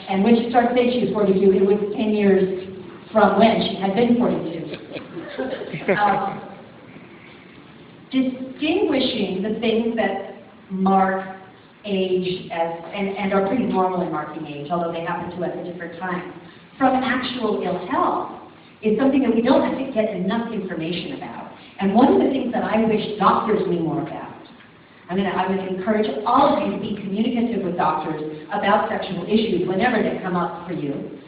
And when she started saying she was 42, it was 10 years from when she had been 42. Distinguishing the things that mark age and are pretty normal in marking age, although they happen to us at different times, from actual ill health is something that we don't, I think, get enough information about. And one of the things that I wish doctors knew more about, I would encourage all of you to be communicative with doctors about sexual issues whenever they come up for you.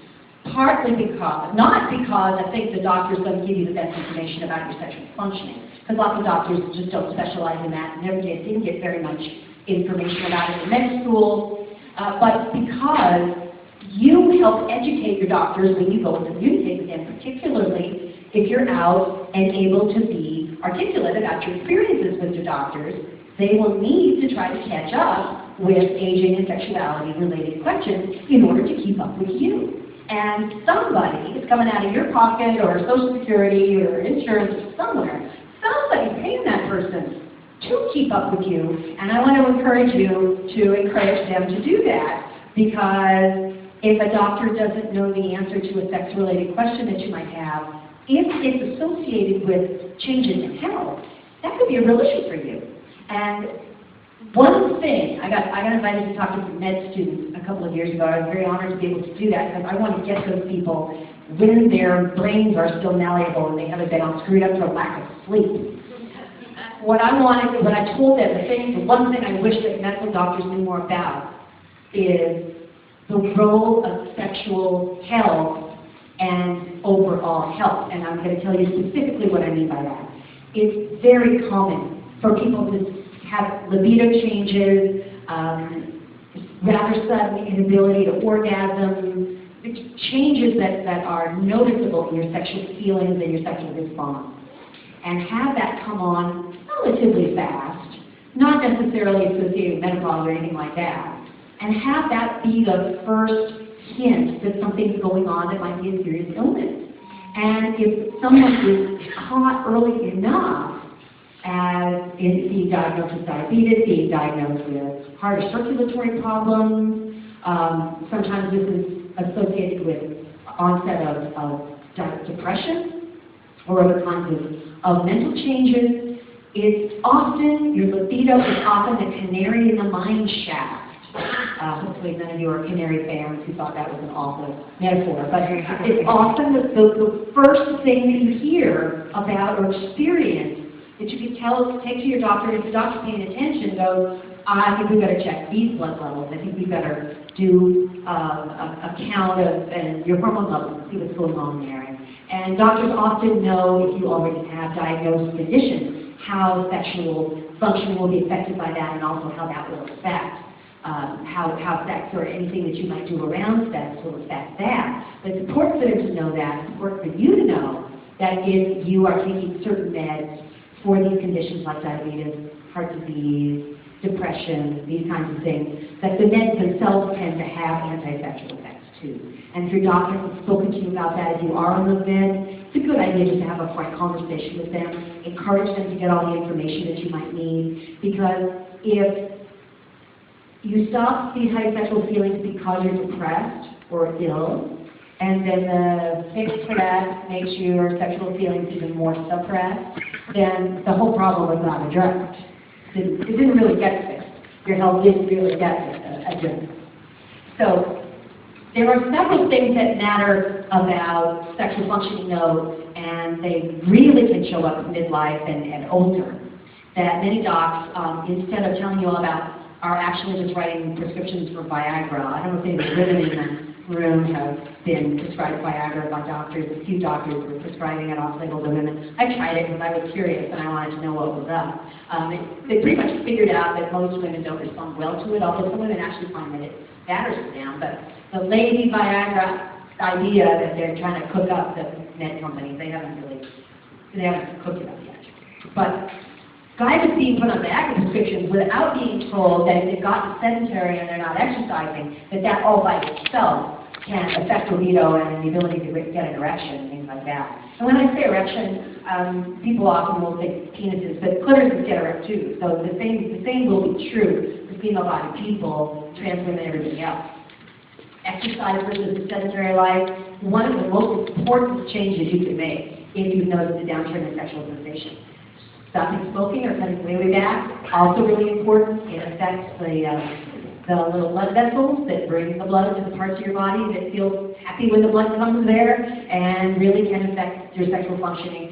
Partly because, not because I think the doctor's going to give you the best information about your sexual functioning, because lots of doctors just don't specialize in that and never didn't get very much information about it in med school, but because you help educate your doctors when you go and communicate with them, particularly if you're out and able to be articulate about your experiences with your doctors. They will need to try to catch up with aging and sexuality-related questions in order to keep up with you. And somebody is coming out of your pocket or Social Security or insurance or somewhere. Somebody's paying that person to keep up with you. And I want to encourage you to encourage them to do that, because if a doctor doesn't know the answer to a sex-related question that you might have, if it's associated with changes in health, that could be a real issue for you. And one thing, I got invited to talk to some med students a couple of years ago. I was very honored to be able to do that, because I want to get those people when their brains are still malleable and they haven't been all screwed up for lack of sleep. What I told them, the one thing I wish that medical doctors knew more about is the role of sexual health and overall health. And I'm going to tell you specifically what I mean by that. It's very common for people to have libido changes, rather sudden inability to orgasm, changes that are noticeable in your sexual feelings and your sexual response. And have that come on relatively fast, not necessarily associated with menopause or anything like that. And have that be the first hint that something's going on that might be a serious illness. And if someone is caught early enough as being diagnosed with diabetes, being diagnosed with heart or circulatory problems, sometimes this is associated with onset of depression or other kinds of mental changes. It's often, your libido is often the canary in the mine shaft. Hopefully none of you are Canary fans who thought that was an awful metaphor, but it's often the first thing that you hear about or experience that you can take to your doctor, and if the doctor's paying attention, goes, I think we better check these blood levels. I think we better do a count of your hormone levels and see what's going on there. And doctors often know, if you already have diagnosed conditions, how sexual function will be affected by that, and also how that will affect how sex or anything that you might do around sex will affect that. But it's important for them to know that. It's important for you to know that if you are taking certain meds for these conditions like diabetes, heart disease, depression, these kinds of things, that the meds themselves tend to have anti-sexual effects too. And if your doctor has spoken to you about that, if you are on those meds, it's a good idea just to have a frank conversation with them, encourage them to get all the information that you might need, because if you stop these high sexual feelings because you're depressed or ill, and then the fix for that makes your sexual feelings even more suppressed, then the whole problem was not addressed. It didn't really get fixed. Your health didn't really get addressed. So there are several things that matter about sexual functioning, though, and they really can show up in midlife and older, that many docs, instead of telling you all about, are actually just writing prescriptions for Viagra. I don't know if any of the women in the room have been prescribed Viagra by doctors. A few doctors were prescribing it off-label to women. I tried it because I was curious and I wanted to know what was up. They pretty much figured out that most women don't respond well to it, although some women actually find that it batters them. But the lady Viagra idea that they're trying to cook up the med companies, they haven't cooked it up yet. But guys are being put on Viagra prescriptions without being told that if they've gotten sedentary and they're not exercising, that all by itself can affect libido and the ability to get an erection and things like that. And when I say erection, people often will think penises, but clitorises get erect too. So the same will be true for female-bodied people, trans women, and everything else. exercise versus a sedentary life, one of the most important changes you can make if you've noticed a downturn in sexual sensation. Stopping smoking or cutting way back, also really important. It affects the little blood vessels that bring the blood to the parts of your body that feel happy when the blood comes there, and really can affect your sexual functioning.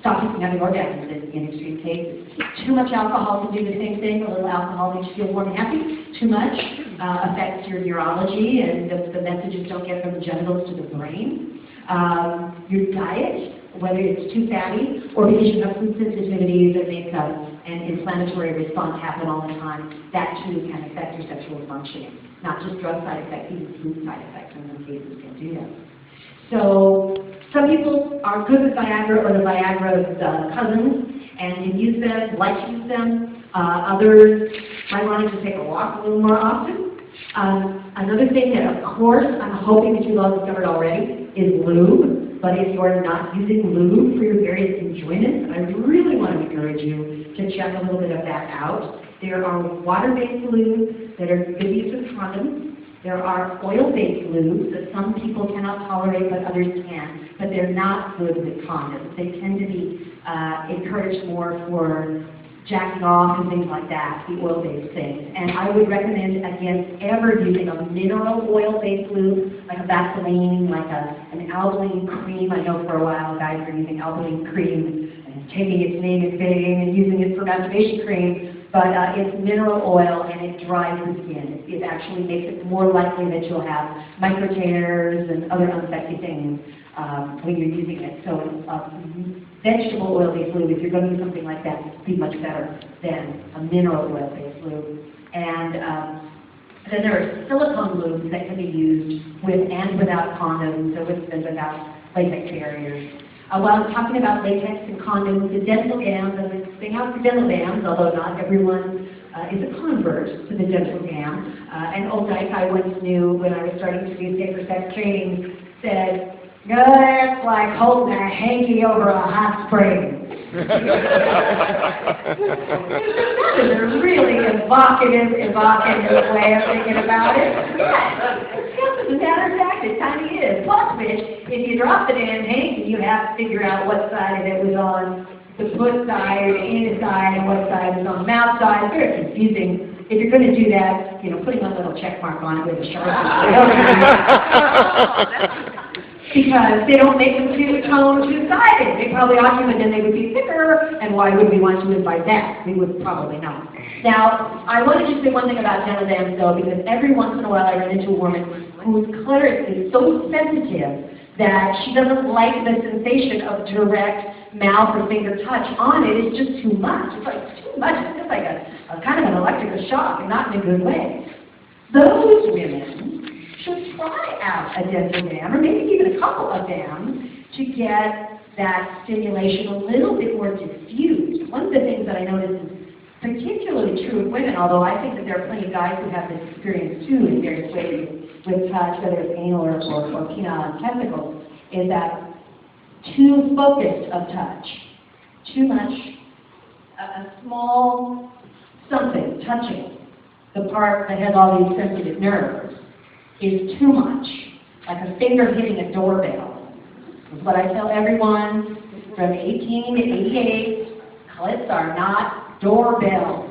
Stopping from having orgasms in extreme cases. Too much alcohol can do the same thing. A little alcohol makes you feel warm and happy. Too much affects your neurology, and the messages don't get from the genitals to the brain. Your diet, whether it's too fatty or because you have food sensitivities that make an inflammatory response happen all the time, that too can affect your sexual functioning. Not just drug side effects, even food side effects in some cases can do that. So some people are good with Viagra or the Viagra's cousins and can use them, like to use them. Others might want to just take a walk a little more often. Another thing that, of course, I'm hoping that you've all discovered already is lube. But if you're not using lube for your various enjoyments, I really want to encourage you to check a little bit of that out. There are water-based lubes that are good use of condoms. There are oil-based lubes that some people cannot tolerate, but others can. But they're not good with condoms. They tend to be encouraged more for jacking off and things like that, the oil-based things. And I would recommend against ever using a mineral oil-based lube, like a Vaseline, like an alkaline cream. I know for a while guys were using alkaline cream and taking its name in vain and using it for masturbation cream, but it's mineral oil and it dries the skin. It actually makes it more likely that you'll have micro tears and other unsexy things when you're using it. So vegetable oil-based lube, if you're going to use something like that, be much better than a mineral oil-based lube. And then there are silicone lubes that can be used with and without condoms, or with and without latex barriers. While I'm talking about latex and condoms, the dental gams, and the thing out for dental gams, although not everyone is a convert to the dental gam. An old dyke I once knew when I was starting to do safer sex training said, "No, that's like holding a hanky over a hot spring." That is a really evocative way of thinking about it. Yes, as a matter of fact, it kind of is. Plus, which, if you drop the damn hanky, you have to figure out what side of it was on the foot side, or the inner side, and what side was on the mouth side. It's very confusing. If you're going to do that, putting a little check mark on it with a Sharpie. Because they don't make them two-tone, two-sided. They probably ought to, and then they would be thicker, and why would we want to invite that? We would probably not. Now, I want to just say one thing about dental dams, though, because every once in a while I run into a woman whose clitoris is so sensitive that she doesn't like the sensation of direct mouth or finger touch on it. It's just too much. It's like too much. It's just like a kind of an electrical shock, and not in a good way. Those women should try out a dental dam, or maybe even a couple of dams, to get that stimulation a little bit more diffused. One of the things that I noticed is particularly true of women, although I think that there are plenty of guys who have this experience too in various ways with touch, whether it's anal or penile and testicles, is that too focused of touch, too much, a small something touching the part that has all these sensitive nerves is too much, like a finger hitting a doorbell. Is what I tell everyone from 18 to 88, clits are not doorbells.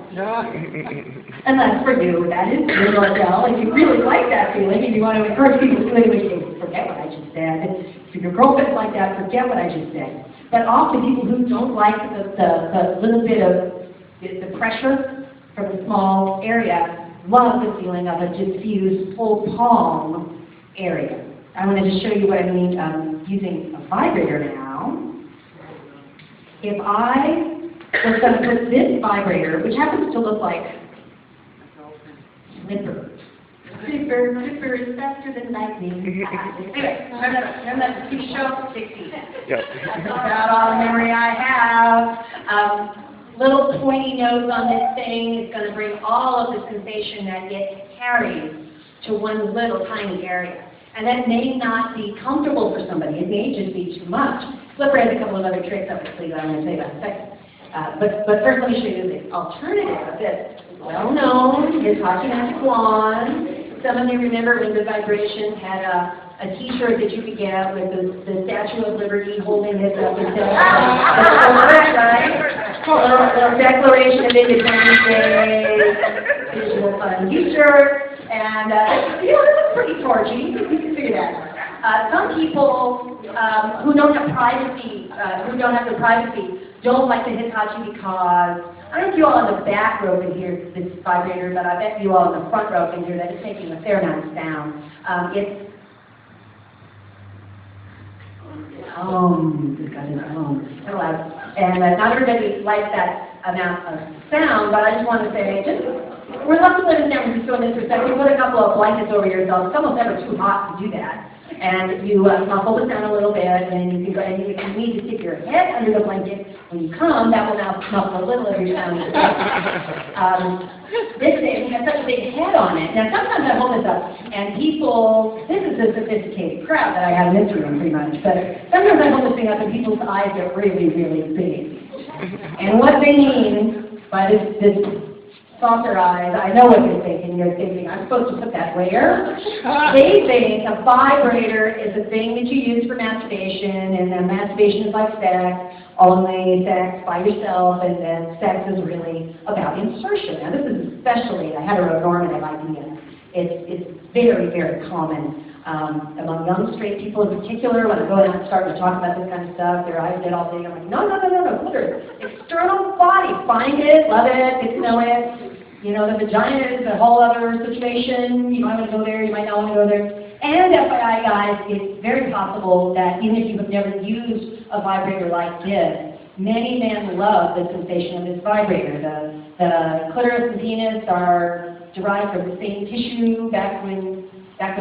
Unless for you, that is your doorbell. If you really like that feeling and you want to encourage people to do it, which they forget what I just said. If your girlfriend's like that, forget what I just said. But often people who don't like the little bit of the pressure from the small area love the feeling of a diffused full palm area. I want to just show you what I mean using a vibrator now. If I was going to put this vibrator, which happens to look like Flipper. Flipper is faster than lightning. Anyway, remember that TV show? 60. Yep. That's about all the memory I have. Little pointy nose on this thing is going to bring all of the sensation that gets carried to one little tiny area. And that may not be comfortable for somebody. It may just be too much. Flipper has a couple of other tricks up his sleeve that I'm going to say about in a second. But first let me show you the alternative that's well known, his Hockey Magic Wand. Some of you remember when the Vibrations had a T-shirt that you could get with the Statue of Liberty holding it up and down. Right? Little Declaration of Independence Day, visual fun T-shirt, and this is pretty torchy. You can figure that out. Some people who don't have privacy, don't like the Hitachi because, I don't know if you all in the back row can hear this vibrator, but I bet you all in the front row can hear that it's making a fair amount of sound. It's it's got it's loud. And not everybody likes that amount of sound, but I just want to say, we're lucky to live in San Francisco in this respect. You put a couple of blankets over yourself. It's almost never too hot to do that. And you muffle it down a little bit, and you can go, and if you need to stick your head under the blanket when you come, that will now muffle a little of your sound. This thing has such a big head on it. Now, sometimes I hold this up, and people, this is a sophisticated crowd that I have in this room, pretty much, but sometimes I hold this thing up, and people's eyes get really, really big. And what they mean by this saucer eyes, I know what you're thinking. You're thinking, I'm supposed to put that where? They think a vibrator is a thing that you use for masturbation, and then masturbation is like sex, only sex by yourself, and then sex is really about insertion. Now this is especially a heteronormative idea. It's very, very common among young straight people in particular. When I go out and start to talk about this kind of stuff, their eyes get all big. I'm like, no, clear. External body, find it, love it, get to know it. You know, the vagina is a whole other situation. You might want to go there, you might not want to go there. And FYI, guys, it's very possible that even if you have never used a vibrator like this, many men love the sensation of this vibrator. The clitoris and penis are derived from the same tissue back when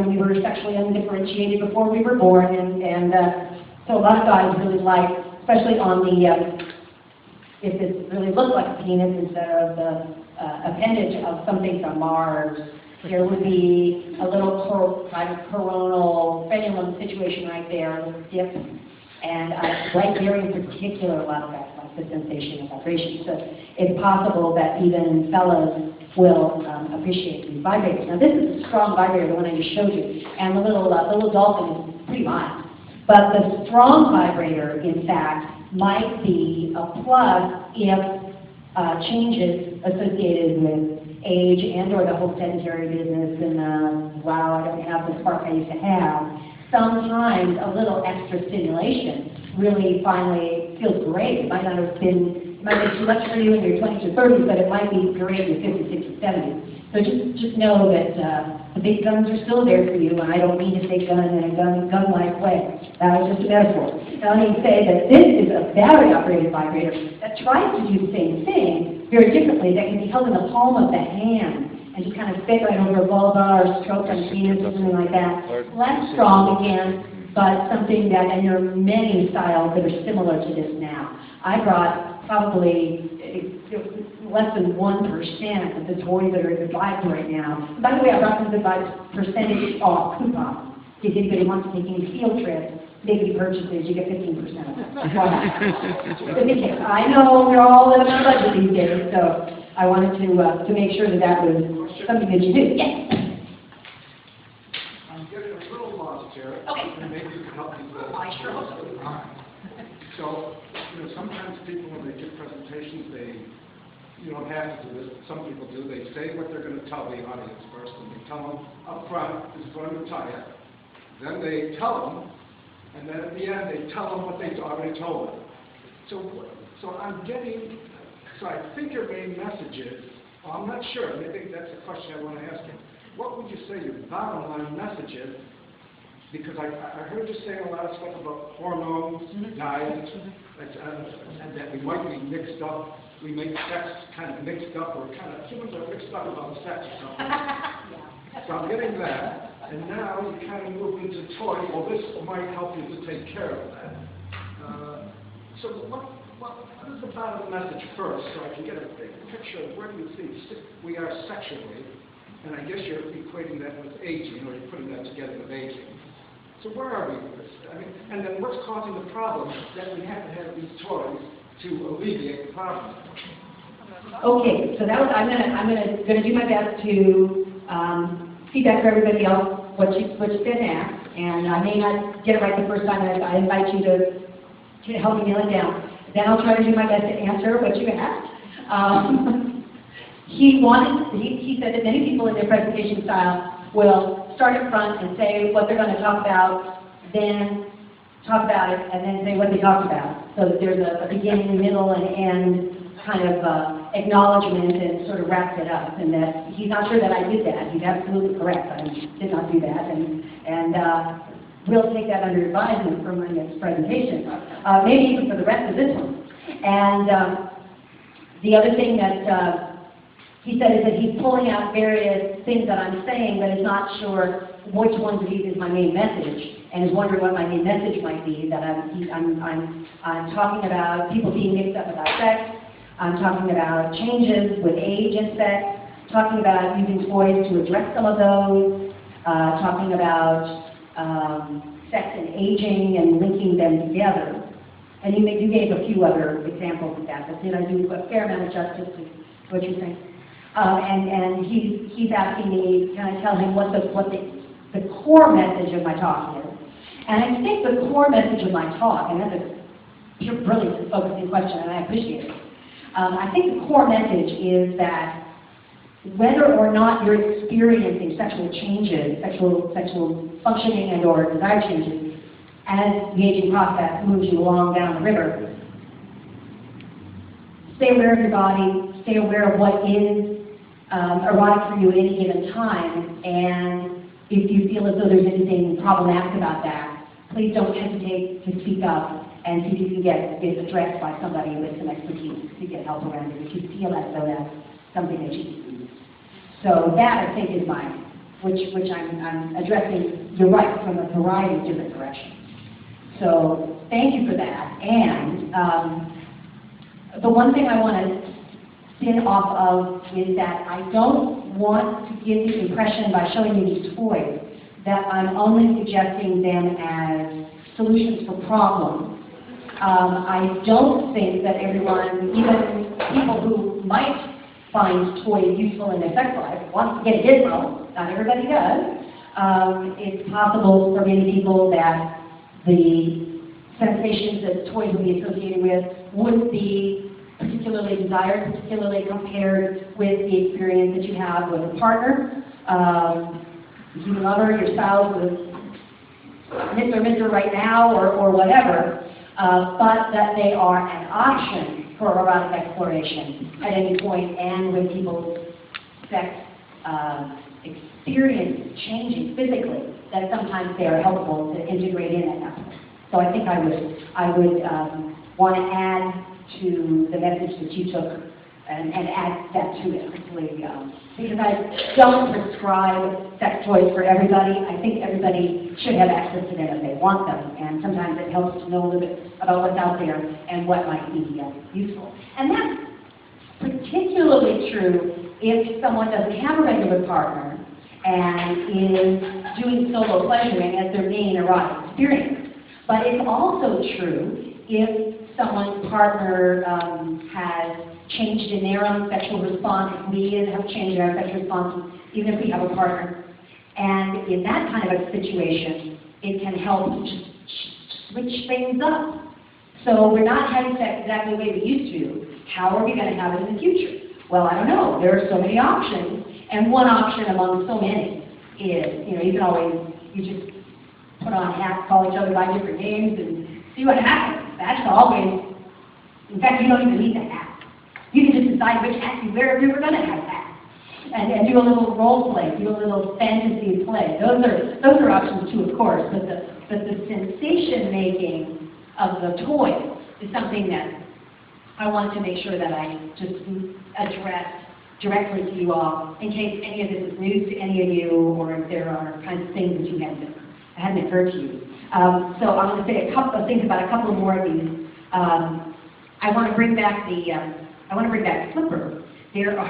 we were sexually undifferentiated before we were born, and so a lot of guys really like, especially on the, if it really looks like a penis instead of the appendage of something from Mars, there would be a little kind of coronal frenulum situation right there, a little dip, and right there in particular, a lot of guys like the sensation of vibration. So it's possible that even fellas will appreciate these vibrators. Now this is a strong vibrator, the one I just showed you, and the little dolphin is pretty mild. But the strong vibrator, in fact, might be a plus if changes associated with age and or the whole sedentary business and wow, I don't have the spark I used to have. Sometimes a little extra stimulation really finally feels great. It might not have been, it might be too much for you in your 20s or 30s, but it might be great in your 50s, 60s, 70s. So just know that the big guns are still there for you, and I don't mean to say gun in a gun-like way. That was just a metaphor. Now let me say that this is a battery-operated vibrator that tries to do the same thing very differently, that can be held in the palm of the hand and just kind of fit right over a vulva or stroke on the penis or something like that. Less strong again, but something that, and there are many styles that are similar to this now. I brought probably less than 1% of the toys that are advised right now. And by the way, I brought them advised percentage off coupons. If anybody wants to take any field trips, big purchases, you get 15% of it. I know we're all living on a budget these days, so I wanted to make sure that was something that you do. Yes? I'm getting a little lost here. Okay. And maybe you can help me with it. I sure hope so. So, sometimes people, when they give presentations, you don't have to do this, but some people do. They say what they're going to tell the audience first, and they tell them up front, this is what I'm going to tell you. Then they tell them, and then at the end, they tell them what they've already told them. So I'm getting, so I think your main message is, well, I'm not sure, maybe that's a question I want to ask you. What would you say your bottom line message is? Because I heard you saying a lot of stuff about hormones, diet, and that we might be mixed up. We make sex kind of mixed up, or kind of humans are mixed up about sex or something. So I'm getting that, and now you kind of move into toys. Well, this might help you to take care of that. So what is the bottom message first, so I can get a big picture of where do you think we are sexually? And I guess you're equating that with aging, or you're putting that together with aging. So where are we with this? I mean, and then what's causing the problem that we have to have these toys to alleviate the problem? Okay, so that was, I'm gonna do my best to feedback for everybody else, what you've been asked, and I may not get it right the first time, and I invite you to help me nail it down. Then I'll try to do my best to answer what you asked. He said that many people in their presentation style will start up front and say what they're going to talk about, then talk about it, and then say what they talked about. So that there's a beginning, middle, and end kind of acknowledgement and sort of wraps it up. And that he's not sure that I did that. He's absolutely correct. I did not do that. And we'll take that under advisement for my next presentation, maybe even for the rest of this one. And the other thing that he said is that he's pulling out various things that I'm saying, but is not sure which ones of these is my main message, and is wondering what my main message might be. That I'm talking about people being mixed up about sex. I'm talking about changes with age and sex. Talking about using toys to address some of those. Talking about sex and aging and linking them together. And you gave a few other examples of that, but did I do a fair amount of justice to what you're saying? And he's asking me, can I tell him what the core message of my talk is? And I think the core message of my talk, and that's a pure brilliant and focusing question, and I appreciate it. I think the core message is that whether or not you're experiencing sexual changes, sexual functioning and or desire changes, as the aging process moves you along down the river, stay aware of your body, stay aware of what is erotic for you at any given time, and if you feel as though there's anything problematic about that, please don't hesitate to speak up and see if you can get this addressed by somebody with some expertise to get help around it if you feel as though that's something that you need. So that, I think, is mine, which I'm addressing, you're right, from a variety of different directions. So thank you for that. And the one thing I want to spin off of is that I don't want to give the impression by showing you these toys that I'm only suggesting them as solutions for problems. I don't think that everyone, even people who might find toys useful in their sex life, want to get a gizmo. Not everybody does. It's possible for many people that the sensations that toys would be associated with would be particularly desired, particularly compared with the experience that you have with a partner, your lover, your spouse, with Mr. or Mr. right now, or whatever, but that they are an option for erotic exploration at any point, and with people's sex experience changing physically, that sometimes they are helpful to integrate in at that point. So I think I would want to add to the message that you took and add that to it, hopefully, because I don't prescribe sex toys for everybody. I think everybody should have access to them if they want them, and sometimes it helps to know a little bit about what's out there and what might be useful. And that's particularly true if someone doesn't have a regular partner and is doing solo pleasuring as their main erotic experience. But it's also true if someone's partner has changed in their own sexual response, if we have changed our sexual response, even if we have a partner. And in that kind of a situation, it can help to just switch things up. So we're not having sex exactly the way we used to. How are we going to have it in the future? Well, I don't know. There are so many options. And one option among so many is, you can always, you just put on hats, call each other by different names, and see what happens. That's always, in fact, you don't even need the hat. You can just decide which hat you wear if you're going to have hats. And do a little role play, do a little fantasy play. Those are options too, of course, but the sensation making of the toy is something that I wanted to make sure that I just address directly to you all, in case any of this is news to any of you, or if there are kinds of things that you hadn't occurred to you. So I'm going to say a couple of things about a couple more of these. I want to bring back Flipper. There are,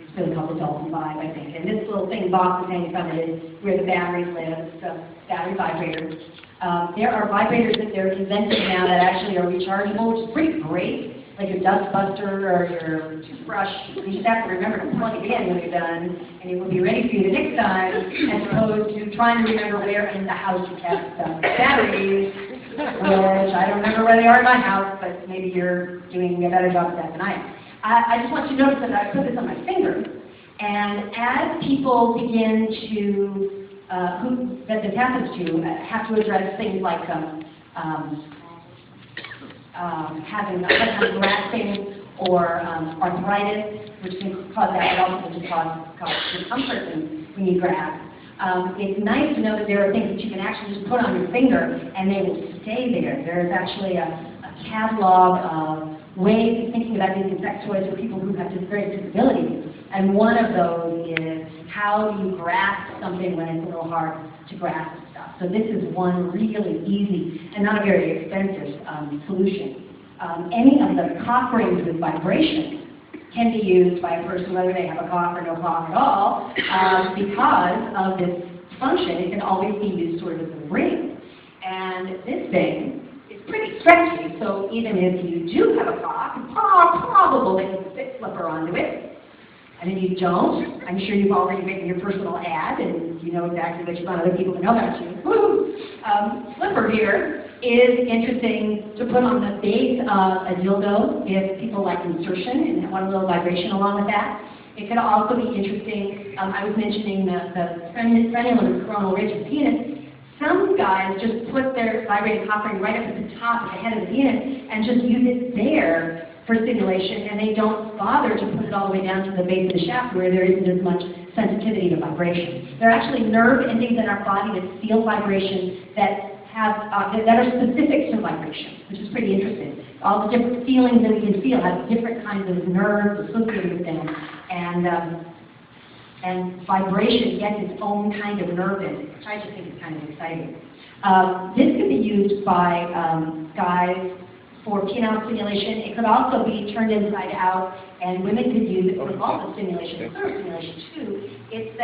it's been a couple of Dolphin Vibe, I think, and this little thing box is hanging from it is where the batteries live, so battery vibrators. There are vibrators that they're inventing now that actually are rechargeable, which is pretty great. like your dust buster or your toothbrush. You just have to remember to plug it in when you're done, and it will be ready for you the next time, as opposed to trying to remember where in the house you kept the batteries, which I don't remember where they are in my house, but maybe you're doing a better job of that than I am. I just want you to notice that I put this on my finger, and as people begin to, that this happens to, have to address things like having a hard time grasping or arthritis, which can cause that, but also just cause discomfort when you grasp. It's nice to know that there are things that you can actually just put on your finger and they will stay there. There's actually a catalog of ways of thinking about using sex toys for people who have various disabilities. And one of those is how do you grasp something when it's a little hard to grasp stuff. So this is one really easy and not a very expensive solution. Any of the cough rings with vibration can be used by a person whether they have a cough or no cough at all, because of this function. It can always be used sort of as a ring. And this thing is pretty stretchy, so even if you do have a cough, it's probable that you can fit slipper onto it. And if you don't, I'm sure you've already written your personal ad, and you know exactly what you want other people to know about you. Woo! Slipper here is interesting to put on the base of a dildo if people like insertion and want a little vibration along with that. It could also be interesting, I was mentioning the frenulum coronal ridge of the penis. Some guys just put their vibrating cock ring right up at the top of the head of the penis and just use it there for stimulation, and they don't bother to put it all the way down to the base of the shaft where there isn't as much sensitivity to vibration. There are actually nerve endings in our body that feel vibration that are specific to vibration, which is pretty interesting. All the different feelings that we can feel have different kinds of nerves associated with them, and vibration gets its own kind of nerve ending, which I just think is kind of exciting. This could be used by guys for penile stimulation. It could also be turned inside out, and women could use it for vulva stimulation, clitoris stimulation too. It's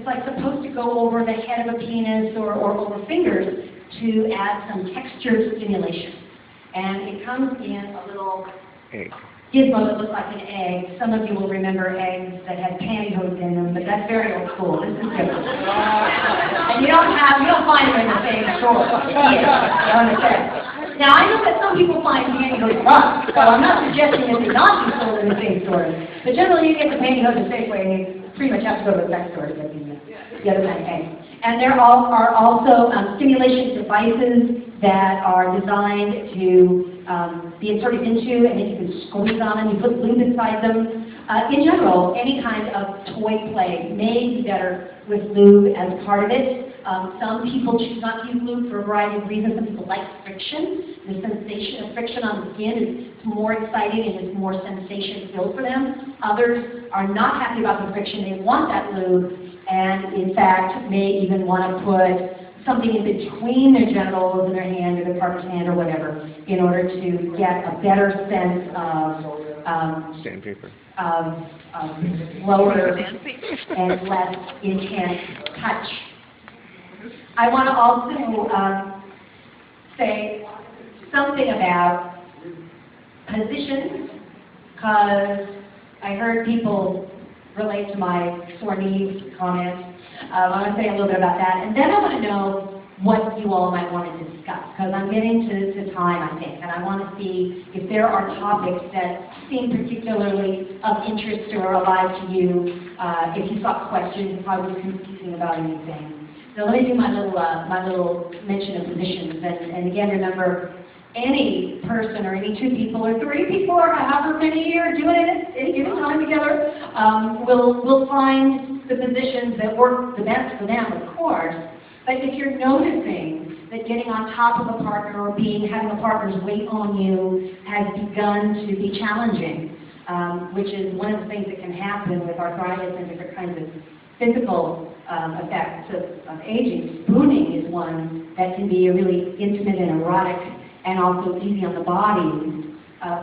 like supposed to go over the head of a penis or over fingers to add some textured stimulation. And it comes in a little gizmo that looks like an egg. Some of you will remember eggs that had pantyhose in them, but that's very old school. This is different. And you don't find them in the same store. You understand? Now, I know that some people find pantyhose rough, so I'm not suggesting that they not be sold in the same stores. But generally, you get the pantyhose at Safeway, and you pretty much have to go to the sex store to get the other kind of eggs. And there are also stimulation devices that are designed to be inserted into, and then you can squeeze on them, you put lube inside them. In general, any kind of toy play may be better with lube as part of it. Some people choose not to use lube for a variety of reasons. Some people like friction. The sensation of friction on the skin is more exciting and is more sensation-filled for them. Others are not happy about the friction. They want that lube, and in fact may even want to put something in between their genitals and their hand or their partner's hand or whatever in order to get a better sense of sandpaper. Lower and less intense touch. I want to also say something about positions, because I heard people relate to my sore knees comment. I want to say a little bit about that, and then I want to know what you all might want to discuss, because I'm getting to time, I think, and I want to see if there are topics that seem particularly of interest or alive to you. If you've got questions, if I was confusing about anything. So let me do my little mention of positions, and again, remember, any person or any two people or three people or however many are doing it at any given time together will find the positions that work the best for them, of course. But if you're noticing that getting on top of a partner or having a partner's weight on you has begun to be challenging, which is one of the things that can happen with arthritis and different kinds of physical effects of aging. Spooning is one that can be a really intimate and erotic and also easy on the body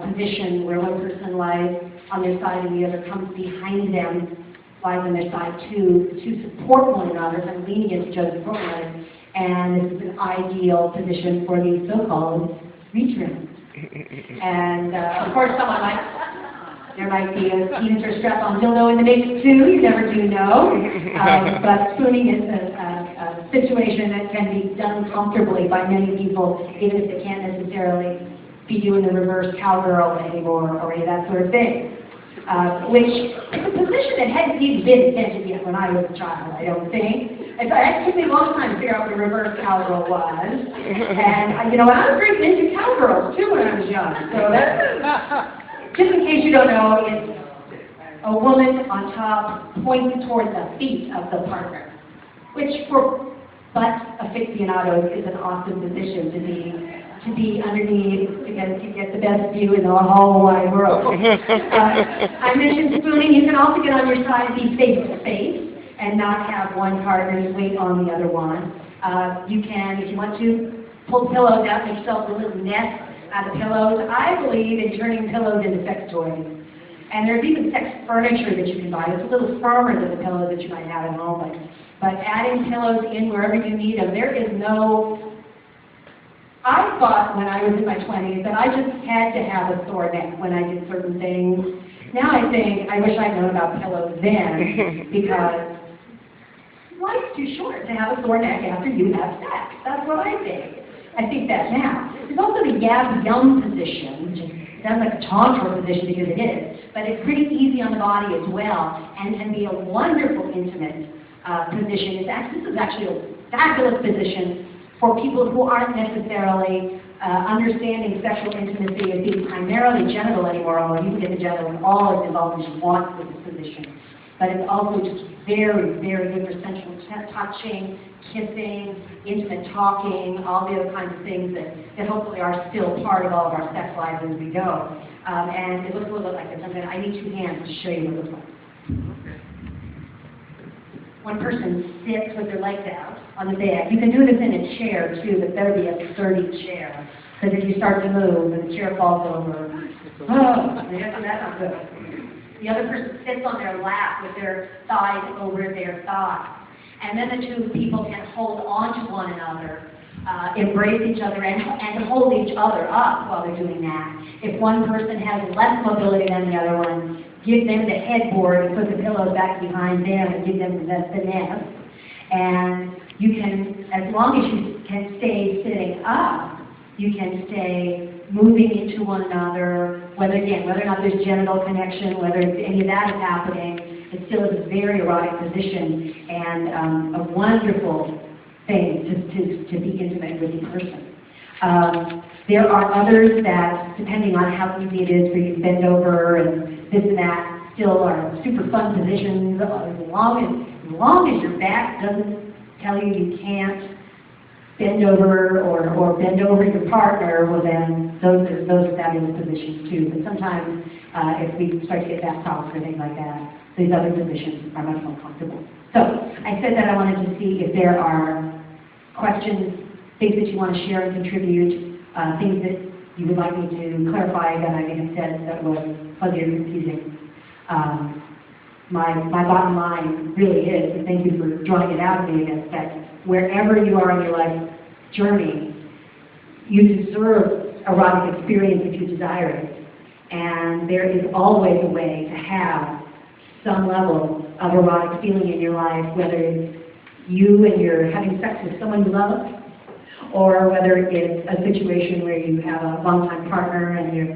position where one person lies on their side and the other comes behind them, lies on their side to support one another and lean against each other to support one another. And this is an ideal position for the so-called reach room. And of course, there might be a penis or strap-on dildo in the mix too. You never do know. But spooning is a situation that can be done comfortably by many people, even if they can't necessarily be doing the reverse cowgirl anymore or any of that sort of thing. Which is a position that hadn't even been invented yet when I was a child, I don't think. It took me a long time to figure out what a reverse cowgirl was. And, you know, I was very into cowgirls, too, when I was young. So that's, just in case you don't know, it's a woman on top pointing toward the feet of the partner, which for butt aficionados is an awesome position to be underneath, to get the best view in the whole wide world. I mentioned spooning. You can also get on your side and be face to face and not have one partner's weight on the other one. You can, if you want to, pull pillows out, make yourself a little nest out of pillows. I believe in turning pillows into sex toys. And there's even sex furniture that you can buy. It's a little firmer than the pillow that you might have at home. But adding pillows in wherever you need them, there is no... I thought when I was in my 20s that I just had to have a sore neck when I did certain things. Now I think I wish I'd known about pillows then, because life's too short to have a sore neck after you have sex. That's what I think. I think that now. There's also the yab-yum position, which sounds like a tantra position because it is, but it's pretty easy on the body as well and can be a wonderful intimate position. This is actually a fabulous position for people who aren't necessarily understanding sexual intimacy as being primarily genital anymore, although you can get the genital in all as involved as you want with this position. But it's also just very, very good for sensual touching, kissing, intimate talking, all the other kinds of things that hopefully are still part of all of our sex lives as we go. And it looks a little bit like this. I need two hands to show you what it looks like. One person sits with their legs out on the bed. You can do this in a chair too, but better be a sturdy chair. Because if you start to move and the chair falls over, that's not good. The other person sits on their lap with their thighs over their thighs. And then the two people can hold on to one another, embrace each other, and hold each other up while they're doing that. If one person has less mobility than the other one, give them the headboard and put the pillows back behind them and give them the nest. And you can, as long as you can stay sitting up, you can stay moving into one another, whether or not there's genital connection, whether any of that is happening, it still is a very erotic position and a wonderful thing to be intimate with the person. There are others that, depending on how easy it is for you to bend over and this and that, still are super fun positions. As long as your back doesn't tell you you can't bend over or bend over your partner, well then those are fabulous positions too. But sometimes if we start to get back problems or things like that, these other positions are much more comfortable. So I said that I wanted to see if there are questions, things that you want to share and contribute, things that you would like me to clarify that I may have said that was fuzzy or confusing. My bottom line really is, and thank you for drawing it out to me, is that wherever you are in your life journey, you deserve erotic experience if you desire it. And there is always a way to have some level of erotic feeling in your life, whether it's you and you're having sex with someone you love, or whether it's a situation where you have a long-time partner and you're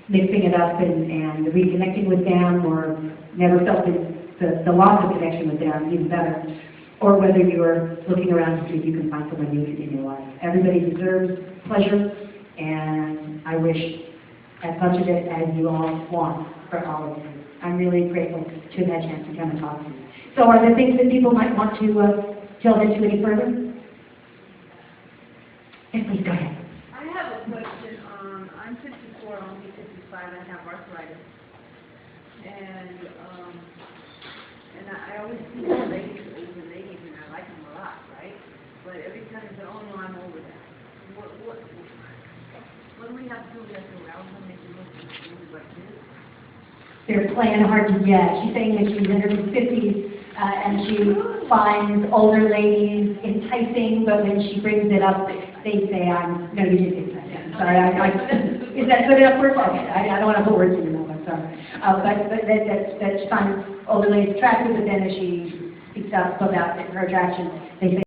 mixing it up and reconnecting with them, or never felt the loss of connection with them, even better, or whether you're looking around to see if you can find someone new in your life. Everybody deserves pleasure, and I wish as much of it as you all want for all of you. I'm really grateful to have had a chance to come and talk to you. So are there things that people might want to delve into any further? Yes, please, go ahead. I have a question. I'm 54, I'll be 55, I have arthritis. And I always see the ladies, older ladies, and I like them a lot, right? But every time they say, oh no, I'm over that. What do we have to do? We have to arouse them, make them look like this? They're playing hard to get. She's saying that she's in her 50s and she finds older ladies enticing, but when she brings it up, they say, I'm no, you didn't say that. Sorry, Is that good enough word? Okay, I don't want to put words in your mouth, I'm sorry. But that she finds older ladies attractive, but then as she speaks up about her attraction, they say,